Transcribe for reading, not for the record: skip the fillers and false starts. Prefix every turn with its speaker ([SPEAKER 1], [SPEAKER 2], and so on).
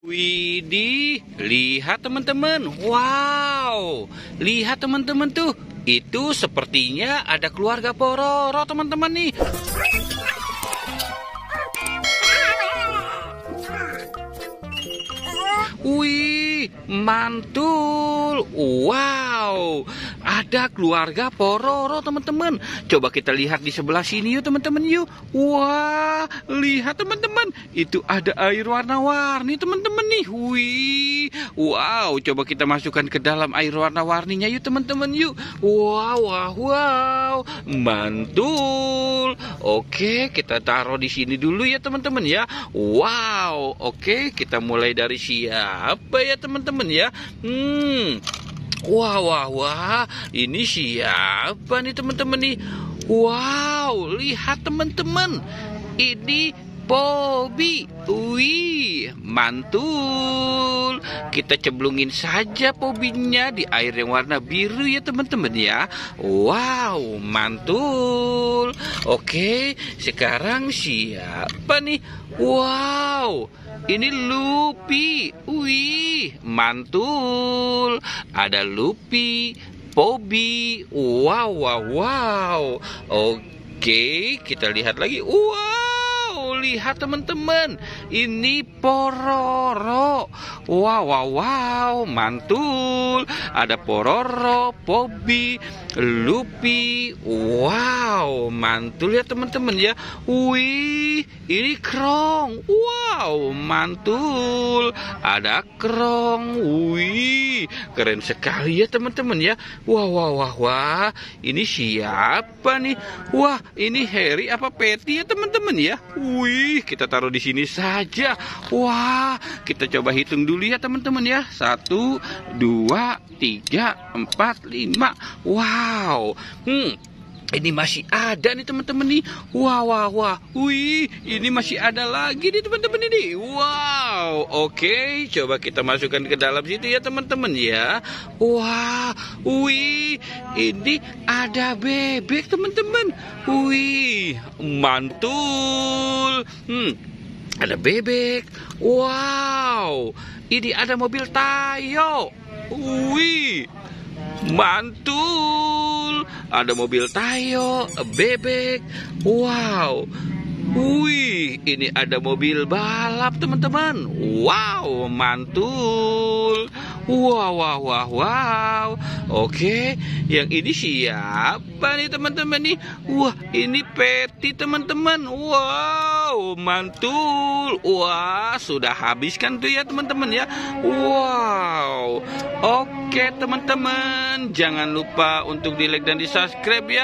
[SPEAKER 1] Widih, lihat teman-teman. Wow, lihat teman-teman tuh. Itu sepertinya ada keluarga Pororo teman-teman nih. Wih, mantul. Wow, ada keluarga Pororo teman-teman. Coba kita lihat di sebelah sini yuk teman-teman yuk. Wah, lihat teman-teman. Itu ada air warna-warni teman-teman nih. Wih, wow. Coba kita masukkan ke dalam air warna-warninya yuk teman-teman yuk. Wow, wow, wow. Mantul. Oke, kita taruh di sini dulu ya teman-teman ya. Wow, oke. Kita mulai dari siapa ya teman-teman ya? Wah, wah, wah, ini siapa nih teman-teman nih? Wow, lihat teman-teman, ini Pobi. Wih, mantul. Kita cemplungin saja Pobinya di air yang warna biru ya teman-teman ya. Wow, mantul. Oke, sekarang siapa nih? Wow, ini Lupi. Wih, mantul. Ada Lupi, Pobi. Wow, wow, wow. Oke, kita lihat lagi. Wow, lihat teman-teman. Ini Pororo. Wow, wow, wow. Mantul. Ada Pororo, Pobi, Lupi. Wow, mantul ya teman-teman ya. Wih, ini Krong. Wow, mantul. Ada Krong. Wih, keren sekali ya teman-teman ya. Wah, wah, wah, wah. Ini siapa nih? Wah, ini Harry apa Patty ya teman-teman ya. Wih, kita taruh di sini saja. Wah, kita coba hitung dulu ya teman-teman ya. 1, 2, 3, 4, 5. Wow. Ini masih ada nih teman-teman nih. Wah, wah, wah. Wih, ini masih ada lagi nih teman-teman ini. Wow. Oke, coba kita masukkan ke dalam situ ya teman-teman ya. Wah, wih, ini ada bebek teman-teman. Wih, mantul. Ada bebek. Wow, ini ada mobil Tayo. Wih, mantul. Ada mobil Tayo, bebek. Wow. Wih, ini ada mobil balap teman-teman. Wow, mantul. Wow, wow, wow, wow. Oke, yang ini siapa nih teman-teman nih? Wah, ini Patty teman-teman. Wow, mantul. Wah, sudah habiskan tuh ya teman-teman ya. Wow. Oke teman-teman, jangan lupa untuk di like dan di subscribe ya.